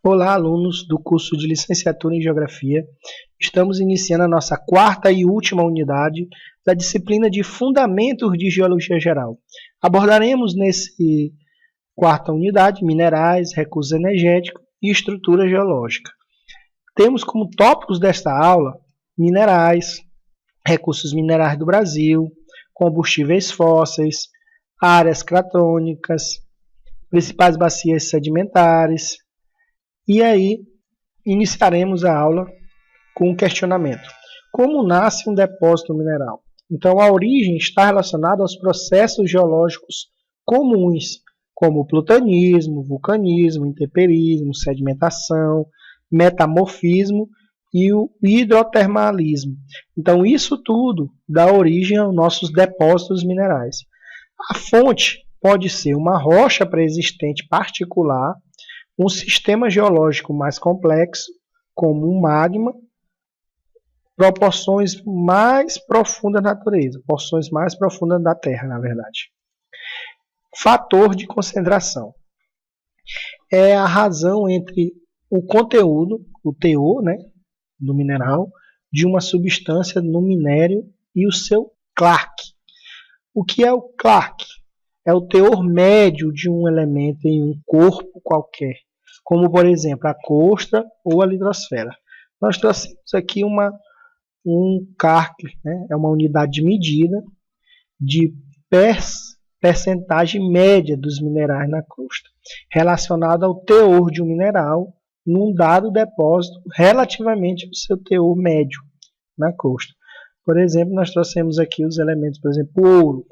Olá, alunos do curso de Licenciatura em Geografia. Estamos iniciando a nossa quarta e última unidade da disciplina de Fundamentos de Geologia Geral. Abordaremos nesse quarta unidade minerais, recursos energéticos e estrutura geológica. Temos como tópicos desta aula minerais, recursos minerais do Brasil, combustíveis fósseis, áreas cratônicas, principais bacias sedimentares. E aí, iniciaremos a aula com um questionamento. Como nasce um depósito mineral? Então, a origem está relacionada aos processos geológicos comuns, como o plutanismo, vulcanismo, intemperismo, sedimentação, metamorfismo e o hidrotermalismo. Então, isso tudo dá origem aos nossos depósitos minerais. A fonte pode ser uma rocha pré-existente particular, um sistema geológico mais complexo, como um magma, proporções mais profundas da natureza, porções mais profundas da Terra, na verdade. Fator de concentração é a razão entre o conteúdo, o teor, do mineral, de uma substância no minério e o seu Clark. O que é o Clark? É o teor médio de um elemento em um corpo qualquer, como, por exemplo, a crosta ou a litosfera. Nós trouxemos aqui um Clark, é uma unidade de medida de percentagem média dos minerais na crosta, relacionada ao teor de um mineral num dado depósito relativamente ao seu teor médio na crosta. Por exemplo, nós trouxemos aqui os elementos, por exemplo, o ouro,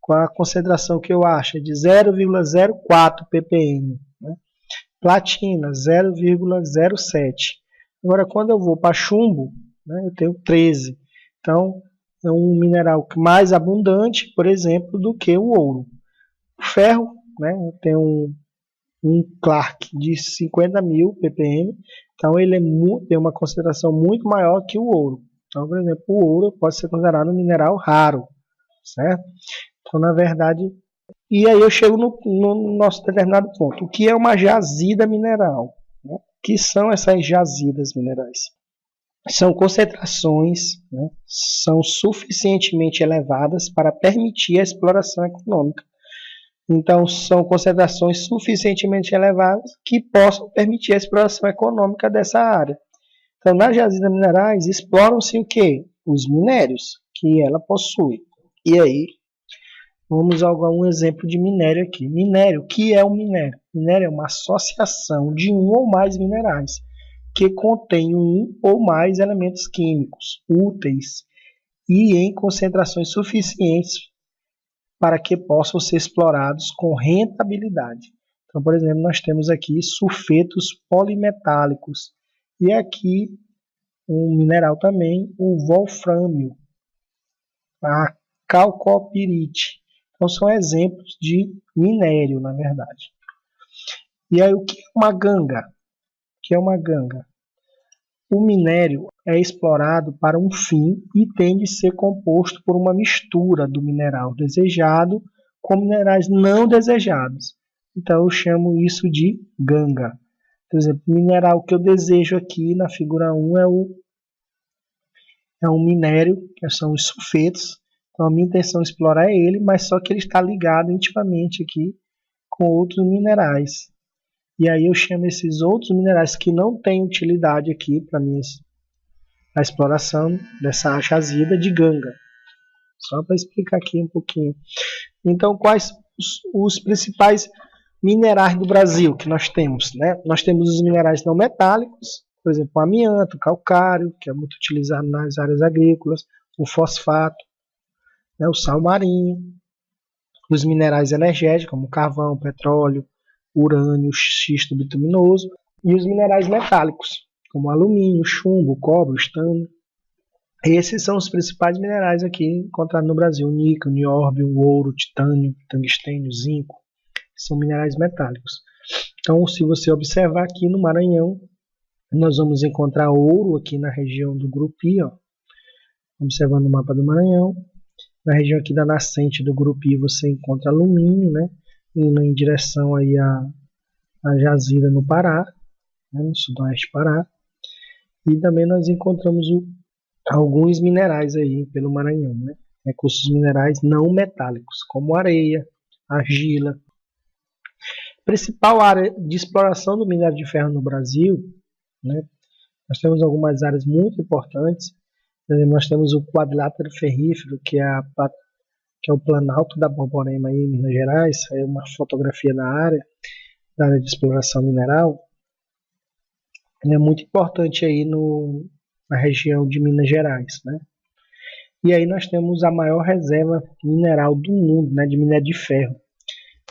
qual a concentração que eu acho? É de 0,04 ppm. Platina, 0,07. Agora, quando eu vou para chumbo, eu tenho 13. Então, é um mineral mais abundante, por exemplo, do que o ouro. O ferro, eu tenho um Clark de 50.000 ppm, então ele tem uma concentração muito maior que o ouro. Então, por exemplo, o ouro pode ser considerado um mineral raro, certo? Então, na verdade, e aí eu chego no nosso determinado ponto. O que é uma jazida mineral? O que são essas jazidas minerais? São concentrações, são suficientemente elevadas para permitir a exploração econômica. Então, são concentrações suficientemente elevadas que possam permitir a exploração econômica dessa área. Então, nas jazidas minerais, exploram-se o quê? Os minérios que ela possui. E aí, vamos a um exemplo de minério aqui. Minério, o que é um minério? Minério é uma associação de um ou mais minerais que contém um ou mais elementos químicos úteis e em concentrações suficientes para que possam ser explorados com rentabilidade. Então, por exemplo, nós temos aqui sulfetos polimetálicos e aqui um mineral também, o wolframio, a calcopirite. Então, são exemplos de minério, na verdade. E aí, o que é uma ganga? O que é uma ganga? O minério é explorado para um fim e tem de ser composto por uma mistura do mineral desejado com minerais não desejados. Então, eu chamo isso de ganga. Por exemplo, o mineral que eu desejo aqui na figura 1 é um minério, que são os sulfetos. Então, a minha intenção é explorar ele, mas só que ele está ligado intimamente aqui com outros minerais. E aí eu chamo esses outros minerais que não têm utilidade aqui para a exploração dessa jazida de ganga. Só para explicar aqui um pouquinho. Então, quais os principais minerais do Brasil que nós temos? Nós temos os minerais não metálicos, por exemplo, o amianto, o calcário, que é muito utilizado nas áreas agrícolas, o fosfato, o sal marinho, os minerais energéticos, como carvão, petróleo, urânio, xisto bituminoso, e os minerais metálicos, como alumínio, chumbo, cobre, estânio. Esses são os principais minerais aqui encontrados no Brasil: níquel, nióbio, ouro, titânio, tungstênio, zinco. São minerais metálicos. Então, se você observar aqui no Maranhão, nós vamos encontrar ouro aqui na região do Grupi, observando o mapa do Maranhão. Na região aqui da nascente do Grupi você encontra alumínio, indo em direção aí a jazida no Pará, né, no sudoeste do Pará, e também nós encontramos alguns minerais aí pelo Maranhão, né? Recursos minerais não metálicos, como areia, argila. Principal área de exploração do minério de ferro no Brasil, né? Nós temos algumas áreas muito importantes. Por exemplo, nós temos o quadrilátero ferrífero, que é o Planalto da Borborema aí, em Minas Gerais. É uma fotografia da área de exploração mineral. É muito importante aí na região de Minas Gerais, né? E aí nós temos a maior reserva mineral do mundo, né, de minério de ferro,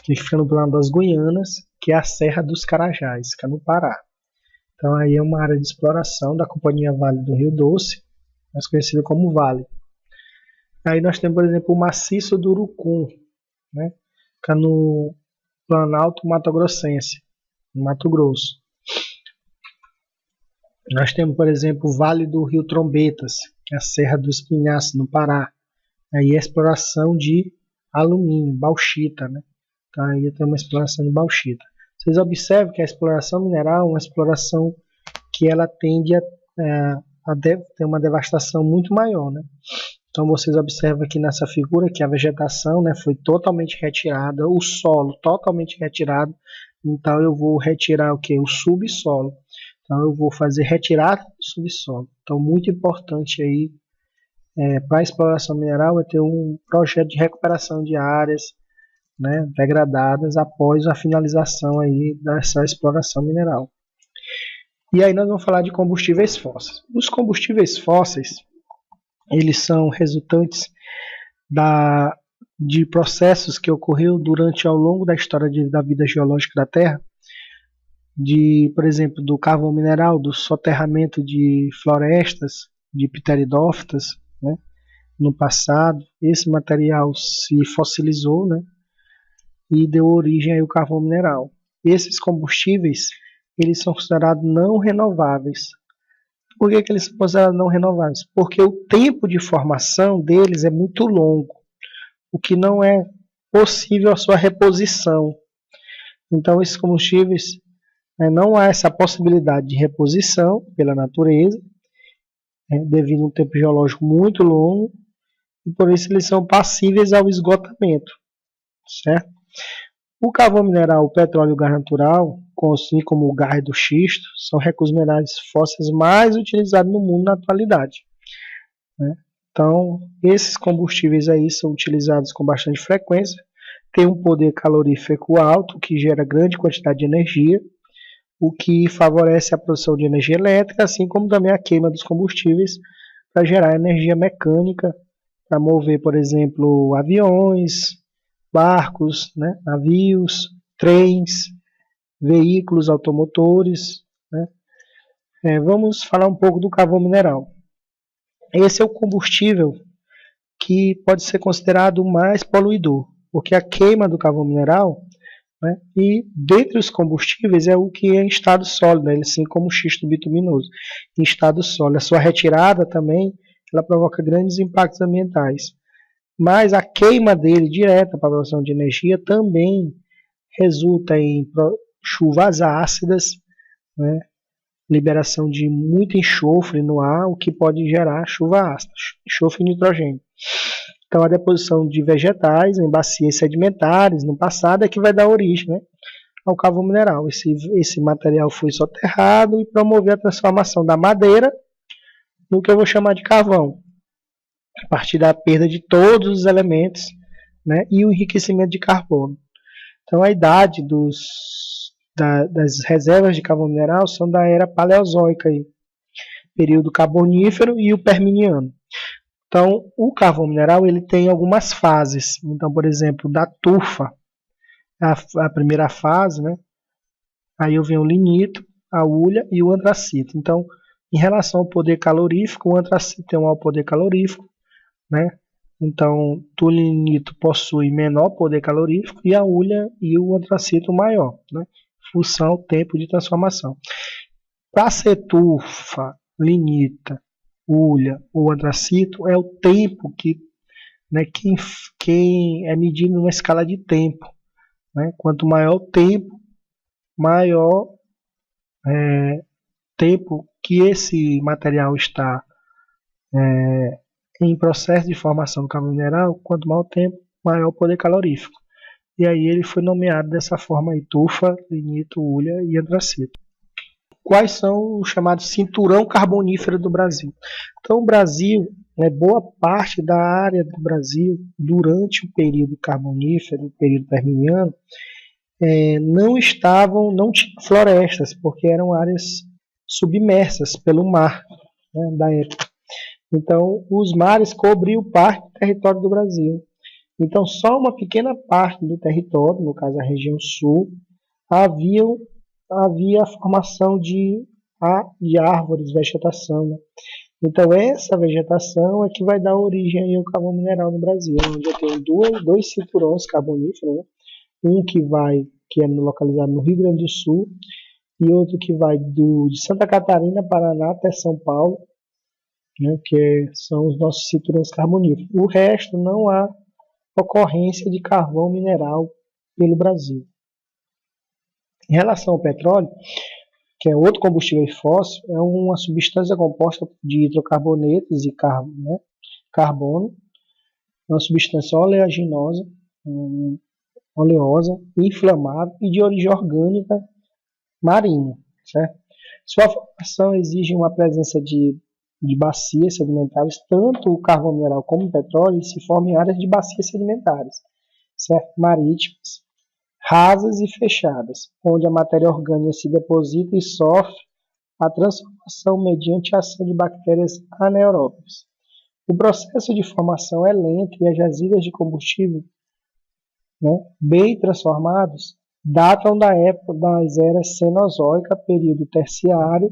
que fica no plano das Guianas, que é a Serra dos Carajás, que é no Pará. Então aí é uma área de exploração da Companhia Vale do Rio Doce, mais conhecida como Vale. Aí nós temos, por exemplo, o Maciço do Urucum, né, que é no Planalto Mato Grossense, no Mato Grosso. Nós temos, por exemplo, o Vale do Rio Trombetas, que é a Serra do Espinhaço, no Pará. Aí é exploração de alumínio, bauxita, né? Então aí tem uma exploração de bauxita. Vocês observam que a exploração mineral é uma exploração que ela tende a ter uma devastação muito maior, né? Então vocês observam aqui nessa figura que a vegetação, né, foi totalmente retirada, o solo totalmente retirado. Então eu vou retirar o que? O subsolo. Então eu vou fazer retirada do subsolo. Então muito importante aí para a exploração mineral é ter um projeto de recuperação de áreas, né, degradadas após a finalização aí dessa exploração mineral. E aí nós vamos falar de combustíveis fósseis. Os combustíveis fósseis, eles são resultantes de processos que ocorreram ao longo da história da vida geológica da Terra, por exemplo, do carvão mineral, do soterramento de florestas, de pteridófitas, né, no passado. Esse material se fossilizou, né, e deu origem ao carvão mineral. Esses combustíveis, eles são considerados não renováveis. Por que eles são considerados não renováveis? Porque o tempo de formação deles é muito longo, o que não é possível a sua reposição. Então, esses combustíveis, não há essa possibilidade de reposição pela natureza, devido a um tempo geológico muito longo, e por isso eles são passíveis ao esgotamento, certo? O carvão mineral, o petróleo e o gás natural, assim como o gás do xisto, são recursos minerais fósseis mais utilizados no mundo na atualidade, né? Então, esses combustíveis aí são utilizados com bastante frequência, têm um poder calorífico alto, que gera grande quantidade de energia, o que favorece a produção de energia elétrica, assim como também a queima dos combustíveis para gerar energia mecânica, para mover, por exemplo, aviões, barcos, né, navios, trens, veículos automotores, né? Vamos falar um pouco do carvão mineral. Esse é o combustível que pode ser considerado o mais poluidor, porque a queima do carvão mineral, né, e dentre os combustíveis é o que é em estado sólido, né, assim como o xisto bituminoso, em estado sólido. A sua retirada também ela provoca grandes impactos ambientais. Mas a queima dele direta para a produção de energia também resulta em chuvas ácidas, né, liberação de muito enxofre no ar, o que pode gerar chuva ácida, enxofre e nitrogênio. Então a deposição de vegetais em bacias sedimentares no passado é que vai dar origem, né, ao carvão mineral. Esse material foi soterrado e promoveu a transformação da madeira no que eu vou chamar de carvão, a partir da perda de todos os elementos, né, e o enriquecimento de carbono. Então a idade das reservas de carvão mineral são da era paleozoica, aí, período carbonífero e o perminiano. Então o carvão mineral ele tem algumas fases. Então, por exemplo, da tufa, a primeira fase, né, aí eu venho o lignito, a hulha e o antracito. Então, em relação ao poder calorífico, o antracito tem um maior poder calorífico, né? Então, o lignito possui menor poder calorífico e a hulha e o antracito maior, né? Função, tempo de transformação. Para ser tufa, lignita, hulha ou antracito é o tempo que, né, quem é medido numa escala de tempo, né? Quanto maior o tempo, maior tempo que esse material está em processo de formação do carvão mineral, quanto maior o tempo, maior o poder calorífico. E aí ele foi nomeado dessa forma aí, tufa, lignito, hulha e antracito. Quais são os chamados cinturão carbonífero do Brasil? Então o Brasil, boa parte da área do Brasil, durante o período carbonífero, o período permiano, não tinham florestas, porque eram áreas submersas pelo mar, né, da época. Então os mares cobriam parte do território do Brasil. Então só uma pequena parte do território, no caso a região sul, havia a formação de árvores, vegetação, né? Então essa vegetação é que vai dar origem ao carvão mineral no Brasil, onde eu tenho dois cinturões carboníferos, né? Um que é localizado no Rio Grande do Sul, e outro que vai de Santa Catarina, Paraná até São Paulo, né? Que são os nossos cinturões carboníferos. O resto não há ocorrência de carvão mineral pelo Brasil. Em relação ao petróleo, que é outro combustível fóssil, é uma substância composta de hidrocarbonetos e carbono, uma substância oleaginosa, oleosa, inflamável e de origem orgânica marinha, certo? Sua formação exige uma presença de bacias sedimentares, tanto o carvão mineral como o petróleo se formam em áreas de bacias sedimentares, certo? Marítimas, rasas e fechadas, onde a matéria orgânica se deposita e sofre a transformação mediante a ação de bactérias anaeróbias. O processo de formação é lento e as jazidas de combustível, né, bem transformados, datam da época das eras Cenozoica, período terciário,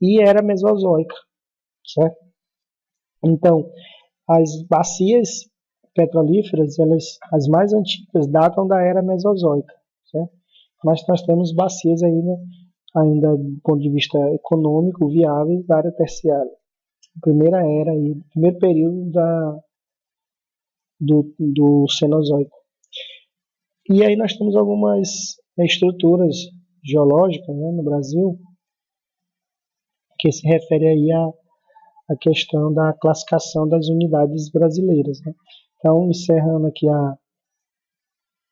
e era Mesozoica, certo? Então, as bacias petrolíferas, as mais antigas, datam da era Mesozoica, certo? Mas nós temos bacias ainda do ponto de vista econômico, viáveis da área terciária. A primeira era, o primeiro período do Cenozoico. E aí nós temos algumas estruturas geológicas, né, no Brasil, que se refere aí à questão da classificação das unidades brasileiras, né? Então, encerrando aqui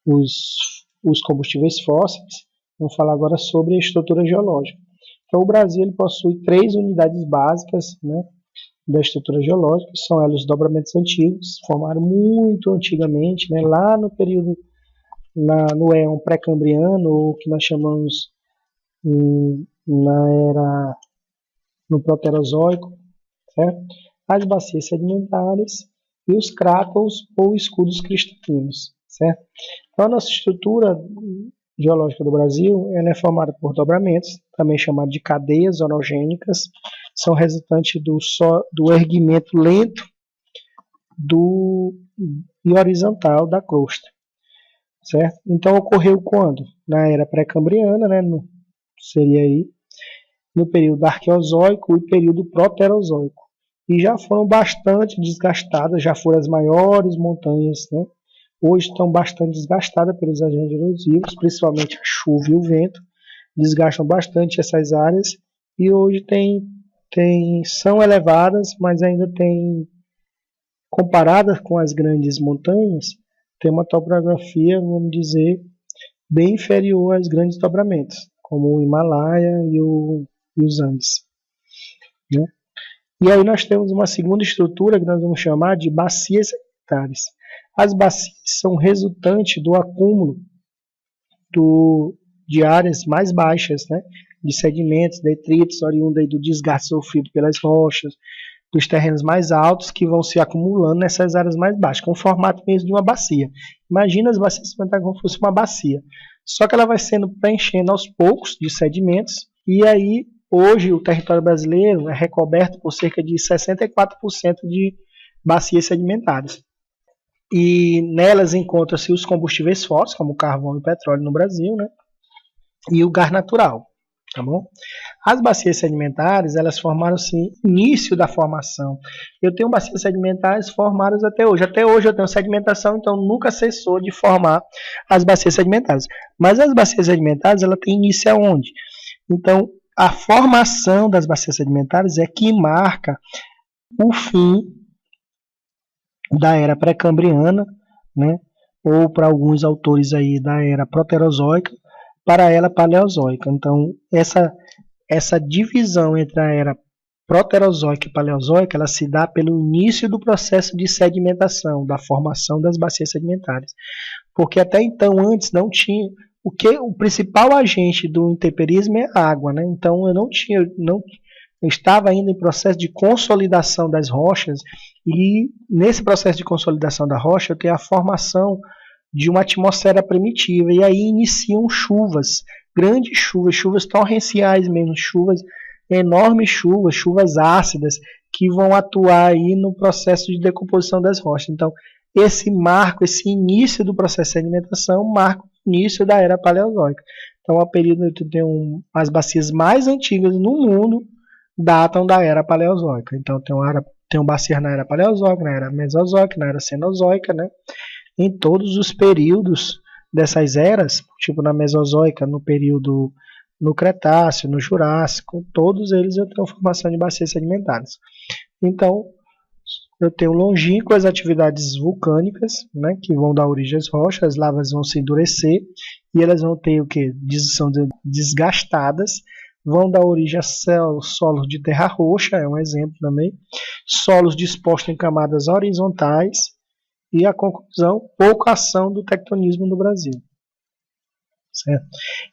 os combustíveis fósseis, vamos falar agora sobre a estrutura geológica. Então, o Brasil ele possui 3 unidades básicas, né, da estrutura geológica, que são os dobramentos antigos, formaram muito antigamente, né, lá no período, no éon pré-cambriano, ou que nós chamamos no Proterozoico, certo? As bacias sedimentares e os cratons ou escudos cristalinos, certo? Então, a nossa estrutura geológica do Brasil ela é formada por dobramentos, também chamado de cadeias orogênicas, são resultantes do erguimento lento e horizontal da crosta, certo? Então, ocorreu quando? Na era pré-cambriana, né? Seria aí no período arqueozoico e período proterozoico. E já foram bastante desgastadas, já foram as maiores montanhas, né? Hoje estão bastante desgastadas pelos agentes erosivos, principalmente a chuva e o vento, desgastam bastante essas áreas, e hoje são elevadas, mas ainda comparadas com as grandes montanhas, tem uma topografia, vamos dizer, bem inferior aos grandes dobramentos, como o Himalaia e os Andes, né? E aí nós temos uma segunda estrutura que nós vamos chamar de bacias sedimentares. As bacias são resultantes do acúmulo de áreas mais baixas, né, de sedimentos, detritos, oriundos do desgaste sofrido pelas rochas, dos terrenos mais altos que vão se acumulando nessas áreas mais baixas, com o formato mesmo de uma bacia. Imagina as bacias sedimentares como se fosse uma bacia. Só que ela vai sendo preenchendo aos poucos de sedimentos, e aí hoje o território brasileiro é recoberto por cerca de 64% de bacias sedimentares. E nelas encontram-se os combustíveis fósseis, como o carvão e o petróleo no Brasil, né? E o gás natural. Tá bom? As bacias sedimentares, elas formaram-se no início da formação. Eu tenho bacias sedimentares formadas até hoje. Até hoje eu tenho sedimentação, então nunca cessou de formar as bacias sedimentares. Mas as bacias sedimentares, ela tem início aonde? Então, a formação das bacias sedimentares é que marca o fim da era pré-cambriana, né? Ou para alguns autores aí da era proterozoica, para a era paleozoica. Então, essa divisão entre a era proterozoica e paleozoica, ela se dá pelo início do processo de sedimentação, da formação das bacias sedimentares. Porque até então, antes, não tinha... O principal agente do intemperismo é a água, né? Então, eu estava ainda em processo de consolidação das rochas, e nesse processo de consolidação da rocha, eu tenho a formação de uma atmosfera primitiva, e aí iniciam chuvas, grandes chuvas torrenciais mesmo, enormes chuvas ácidas, que vão atuar aí no processo de decomposição das rochas. Então, esse início do processo de sedimentação, marca o início da era paleozoica. Então, o período que tem as bacias mais antigas no mundo datam da era paleozoica. Então, tem bacias na era paleozoica, na era mesozoica, na era cenozoica, né? Em todos os períodos dessas eras, tipo na Mesozoica, no Cretáceo, no Jurássico, todos eles eu tenho formação de bacias sedimentares. Então, eu tenho longínquas atividades vulcânicas, né, que vão dar origem às rochas, as lavas vão se endurecer e elas vão ter o que? São desgastadas, vão dar origem a solos de terra roxa, é um exemplo também, solos dispostos em camadas horizontais, e a conclusão, pouca ação do tectonismo no Brasil. Certo?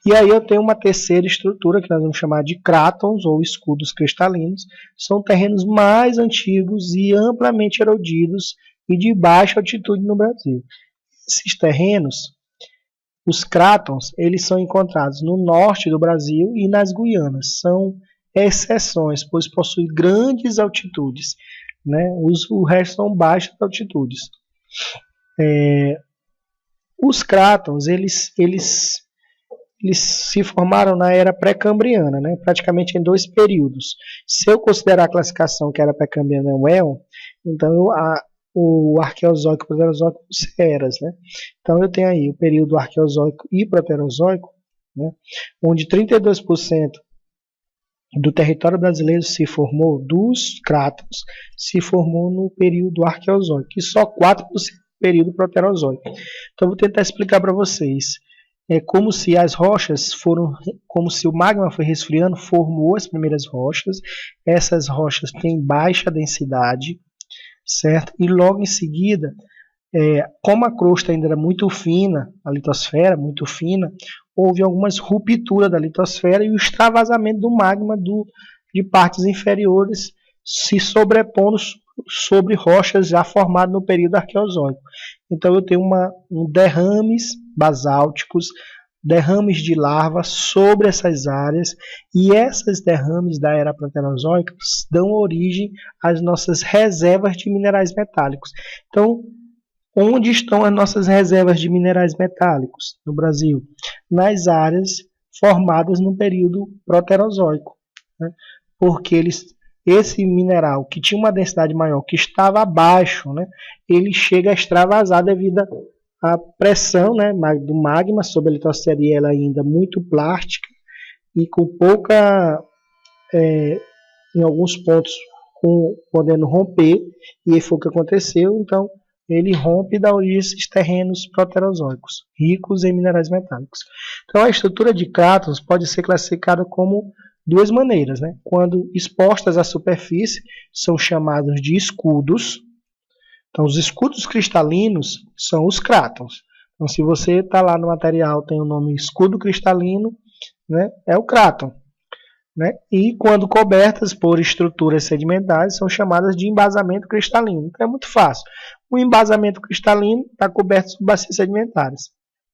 E aí eu tenho uma terceira estrutura que nós vamos chamar de crátons ou escudos cristalinos. São terrenos mais antigos e amplamente erodidos e de baixa altitude no Brasil. Esses terrenos, os crátons, eles são encontrados no norte do Brasil e nas Guianas. São exceções, pois possuem grandes altitudes, né? O resto são baixas altitudes. Os crátons, eles se formaram na era pré-cambriana, né? Praticamente em 2 períodos. Se eu considerar a classificação que era pré-cambriana é o Éon, então o Arqueozoico e o Proterozoico são eras, né? Então eu tenho aí o período Arqueozoico e Proterozoico, né? Onde 32% do território brasileiro se formou, dos crátons, se formou no período Arqueozoico, e só 4% no período Proterozoico. Então vou tentar explicar para vocês. É como se as rochas como se o magma foi resfriando, formou as primeiras rochas. Essas rochas têm baixa densidade, certo? E logo em seguida, como a crosta ainda era muito fina, a litosfera muito fina, houve algumas rupturas da litosfera e o extravasamento do magma de partes inferiores se sobrepondo sobre rochas já formadas no período Arqueozoico. Então eu tenho derrames basálticos, derrames de lava sobre essas áreas, e essas derrames da era Proterozoica dão origem às nossas reservas de minerais metálicos. Então, onde estão as nossas reservas de minerais metálicos no Brasil? Nas áreas formadas no período Proterozoico, né? Porque esse mineral que tinha uma densidade maior, que estava abaixo, né, ele chega a extravasar devido à pressão, né, do magma sobre a litosfera, e ela ainda muito plástica e com pouca, em alguns pontos, podendo romper, e foi o que aconteceu. Então ele rompe e dá origem a esses terrenos proterozoicos, ricos em minerais metálicos. Então a estrutura de crátons pode ser classificada como 2 maneiras, né? Quando expostas à superfície, são chamados de escudos. Então, os escudos cristalinos são os crátons. Então, se você está lá no material, tem o nome escudo cristalino, né? É o cráton, né? E quando cobertas por estruturas sedimentares, são chamadas de embasamento cristalino. Então, é muito fácil. O embasamento cristalino está coberto por bacias sedimentares.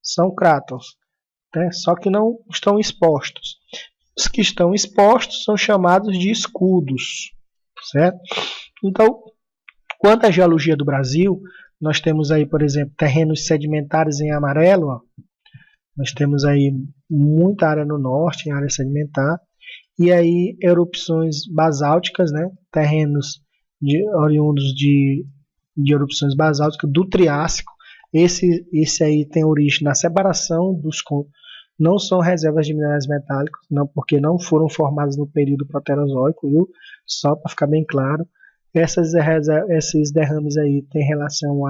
São crátons, né? Só que não estão expostos. Os que estão expostos são chamados de escudos, certo? Então, quanto à geologia do Brasil, nós temos aí, por exemplo, terrenos sedimentares em amarelo. Ó. Nós temos aí muita área no norte, em área sedimentar, e aí erupções basálticas, né, terrenos oriundos de erupções basálticas do Triássico. Esse aí tem origem na separação dos não são reservas de minerais metálicos, não, porque não foram formadas no período proterozoico, viu? Só para ficar bem claro. Esses derrames aí têm relação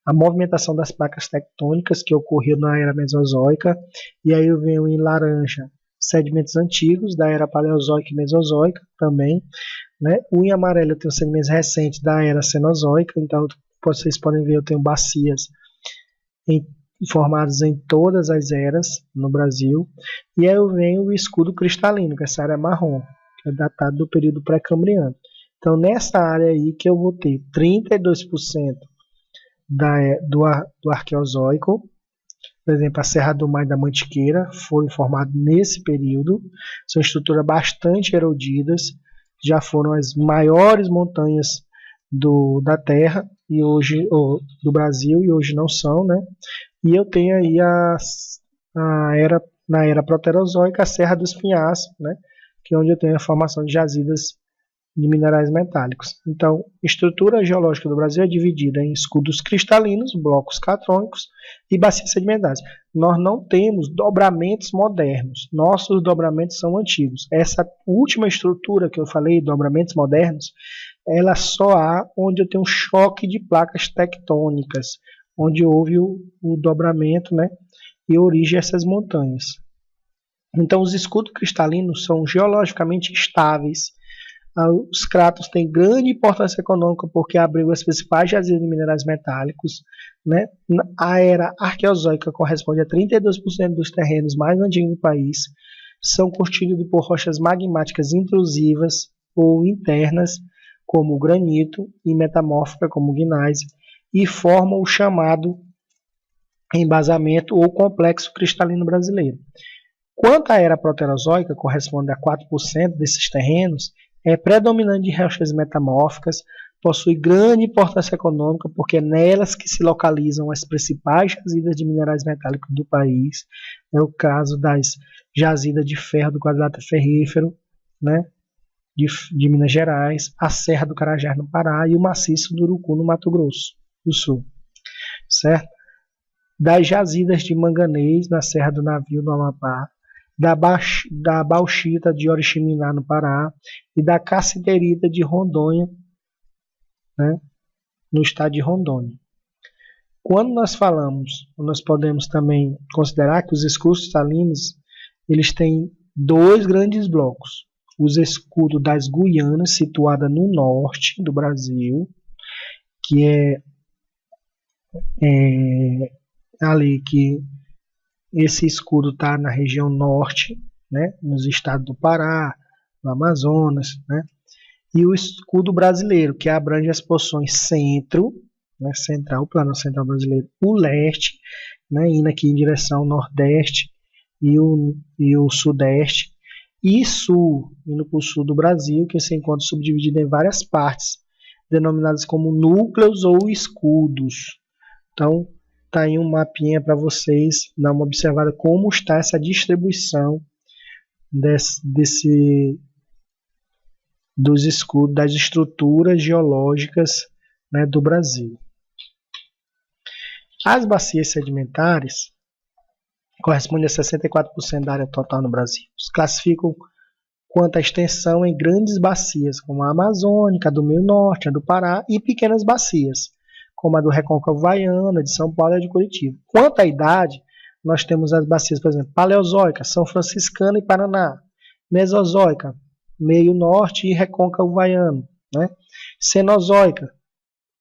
a movimentação das placas tectônicas que ocorreu na era mesozoica, e aí eu venho em laranja sedimentos antigos da era paleozoica e mesozoica também, né? O em amarelo eu tenho sedimentos recentes da era cenozoica, então vocês podem ver eu tenho bacias formadas em todas as eras no Brasil, e aí eu venho o escudo cristalino, que é essa área marrom, que é datado do período pré-cambriano. Então nessa área aí que eu vou ter 32% do Arqueozoico, por exemplo, a Serra do Mar e da Mantiqueira foram formados nesse período, são estruturas bastante erodidas, já foram as maiores montanhas da Terra e hoje do Brasil, e hoje não são, né? E eu tenho aí na era proterozoica a Serra dos Pinhaços, né? Que é onde eu tenho a formação de jazidas de minerais metálicos. Então, a estrutura geológica do Brasil é dividida em escudos cristalinos, blocos catrônicos e bacias sedimentares. Nós não temos dobramentos modernos, nossos dobramentos são antigos. Essa última estrutura que eu falei, dobramentos modernos, ela só há onde eu tenho um choque de placas tectônicas, onde houve o dobramento, né, e origem essas montanhas. Então, os escudos cristalinos são geologicamente estáveis. Os cráteres têm grande importância econômica porque abrigam as principais jazidas de minerais metálicos, né? A era arqueozoica corresponde a 32% dos terrenos mais antigos do país. São constituídos por rochas magmáticas intrusivas ou internas, como o granito, e metamórfica, como o gneiss, e formam o chamado embasamento ou complexo cristalino brasileiro. Quanto à era proterozoica, corresponde a 4% desses terrenos, é predominante de rochas metamórficas, possui grande importância econômica porque é nelas que se localizam as principais jazidas de minerais metálicos do país. É o caso das jazidas de ferro do quadrilátero ferrífero, né, de Minas Gerais, a Serra do Carajás no Pará e o maciço do Urucu no Mato Grosso do Sul, certo? Das jazidas de manganês na Serra do Navio no Amapá, da bauxita de Oriximiná no Pará e da cassiterita de Rondônia, né, no estado de Rondônia. Quando nós falamos, nós podemos também considerar que os escudos cristalinos eles têm dois grandes blocos. Os escudos das Guianas, situada no norte do Brasil, que é ali que esse escudo está na região norte, né, nos estados do Pará, do Amazonas, né, e o escudo brasileiro, que abrange as porções centro, né, central, o plano central brasileiro, o leste, né, indo aqui em direção ao nordeste e o sudeste, e sul, indo para o sul do Brasil, que se encontra subdividido em várias partes, denominadas como núcleos ou escudos. Então, tá aí um mapinha para vocês dar uma observada como está essa distribuição dos escudos, das estruturas geológicas, né, do Brasil. As bacias sedimentares correspondem a 64% da área total no Brasil. Se classificam quanto à extensão em grandes bacias, como a Amazônica, a do Meio Norte, a do Pará, e pequenas bacias, como a do Recôncavo Havaiana, de São Paulo e de Curitiba. Quanto à idade, nós temos as bacias, por exemplo, Paleozoica, São Franciscano e Paraná. Mesozoica, Meio Norte e Recôncavo Havaiano, né? Cenozoica,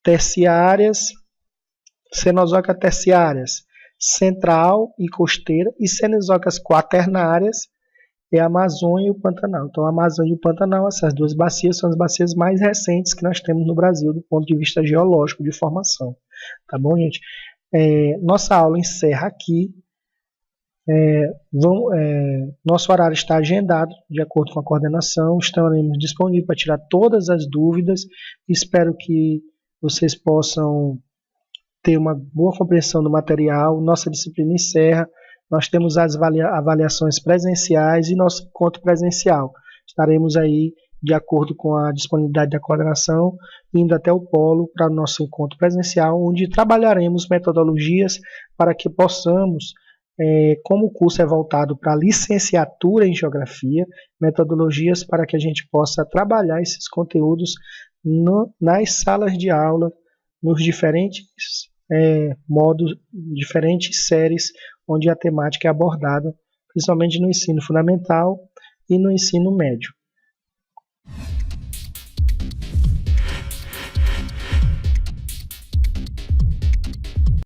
terciárias, central e costeira, e cenozoicas quaternárias, é a Amazônia e o Pantanal. Então, a Amazônia e o Pantanal, essas duas bacias são as bacias mais recentes que nós temos no Brasil do ponto de vista geológico de formação. Tá bom, gente? Nossa aula encerra aqui. Nosso horário está agendado de acordo com a coordenação. Estaremos disponíveis para tirar todas as dúvidas. Espero que vocês possam ter uma boa compreensão do material. Nossa disciplina encerra. nós temos as avaliações presenciais e nosso encontro presencial. Estaremos aí, de acordo com a disponibilidade da coordenação, indo até o polo para o nosso encontro presencial, onde trabalharemos metodologias para que possamos, como o curso é voltado para a licenciatura em Geografia, metodologias para que a gente possa trabalhar esses conteúdos nas salas de aula, nos diferentes modos, diferentes séries onde a temática é abordada, principalmente no ensino fundamental e no ensino médio.